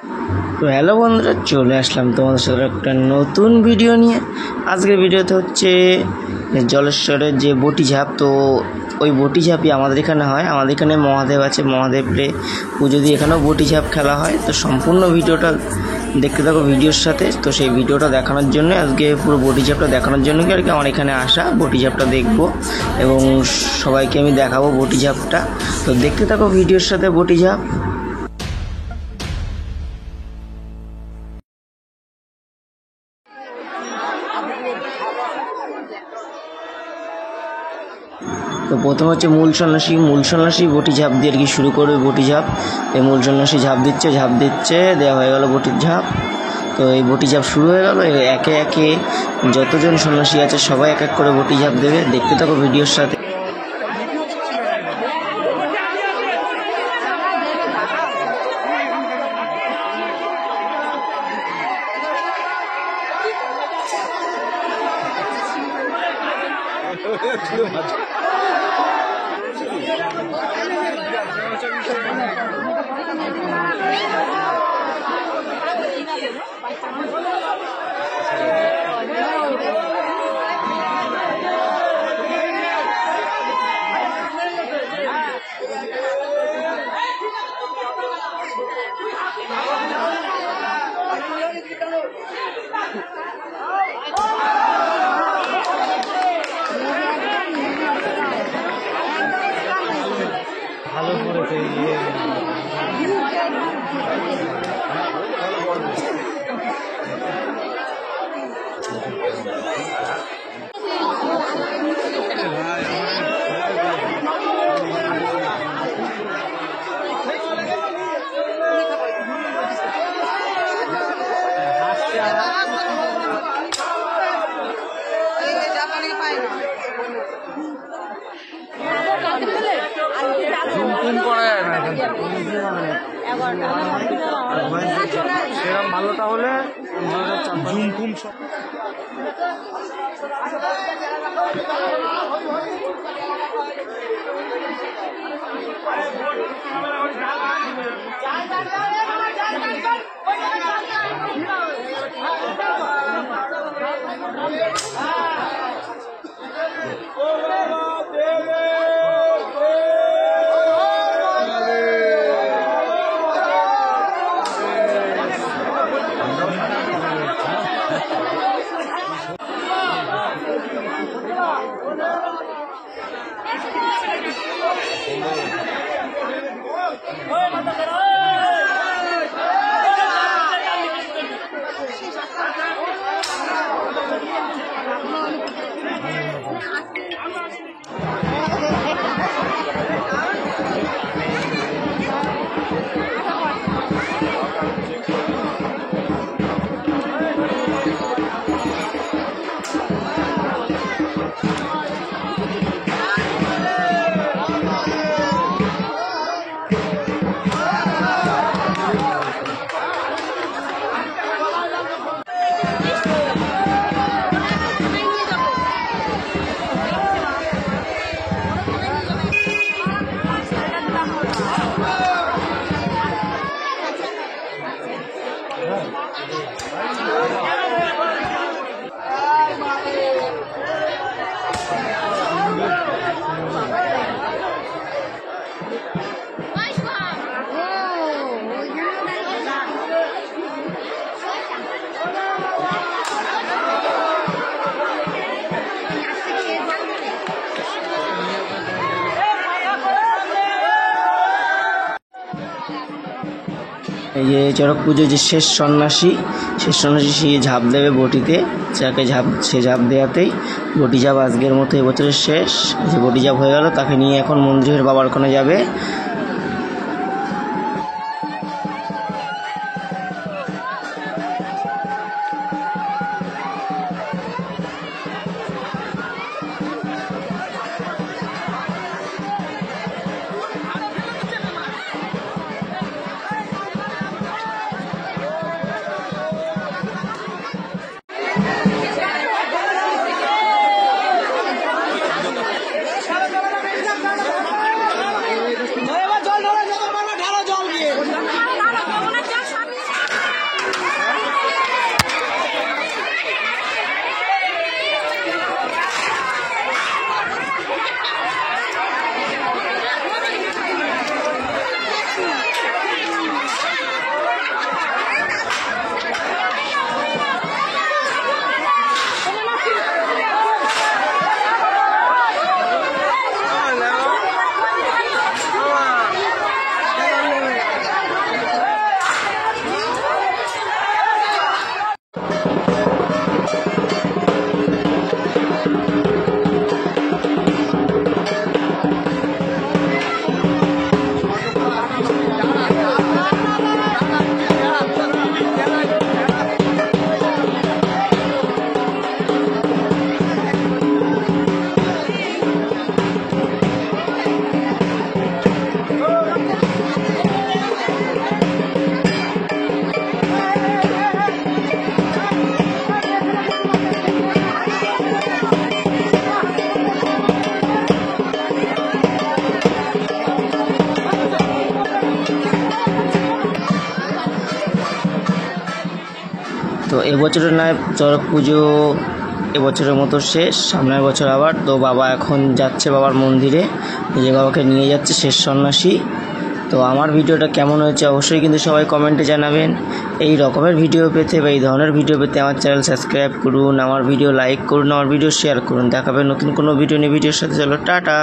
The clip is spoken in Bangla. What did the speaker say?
তো হ্যালো বন্ধুরা, চলে আসলাম তোমাদের সাথে একটা নতুন ভিডিও নিয়ে। আজকের ভিডিওতে হচ্ছে জলেশ্বরের যে বটি ঝাঁপ। তো ওই বটি ঝাঁপই আমাদের এখানে হয়। আমাদের এখানে মহাদেব আছে, মহাদেবরে পুজো দিয়ে এখানেও বটি ঝাঁপ খেলা হয়। তো সম্পূর্ণ ভিডিওটা দেখতে থাকো ভিডিওর সাথে। তো সেই ভিডিওটা দেখানোর জন্য আজকে পুরো বটি ঝাঁপটা দেখানোর জন্য কি আর কি আমার এখানে আসা। বটি ঝাঁপটা দেখবো এবং সবাইকে আমি দেখাবো বটি ঝাঁপটা। তো দেখতে থাকো ভিডিওর সাথে বটি ঝাঁপ। তো প্রথম হচ্ছে মূল সন্ন্যাসী বটি ঝাঁপ দিয়ে আর কি শুরু করবে বটি ঝাঁপ। এই মূল সন্ন্যাসী ঝাঁপ দিচ্ছে দেওয়া হয়ে গেল বটির ঝাঁপ। তো এই বটি ঝাঁপ শুরু হয়ে গেল। একে একে যতজন সন্ন্যাসী আছে সবাই এক এক করে বটি ঝাঁপ দেবে। দেখতে থাকো ভিডিওর সাথে। ভালো করেছে সেরকম ভালোটা হলে ঝুম ঘুম সব এই যে চড়ক পুজো যে শেষ সন্ন্যাসী সে ঝাঁপ দেবে বটিতে। সে ঝাঁপ দেওয়াতেই বটি ঝাঁপ আজকের মতো এবছরের শেষ। যে বটি ঝাঁপ হয়ে গেল তাকে নিয়ে এখন মন্দিরের বাবার ওখানে যাবে। তো এবছরের নয় চড়ক পুজো এবছরের মতো শেষ, সামনের বছর আবার। তো বাবা এখন যাচ্ছে বাবার মন্দিরে, যে বাবাকে নিয়ে যাচ্ছে শেষ সন্ন্যাসী। তো আমার ভিডিওটা কেমন হয়েছে অবশ্যই কিন্তু সবাই কমেন্টে জানাবেন। এই রকমের ভিডিও পেতে বা এই ধরনের ভিডিও পেতে আমার চ্যানেল সাবস্ক্রাইব করুন, আমার ভিডিও লাইক করুন, আমার ভিডিও শেয়ার করুন। দেখাবেন নতুন কোনো ভিডিও নিয়ে, ভিডিওর সাথে। চলো টাটা।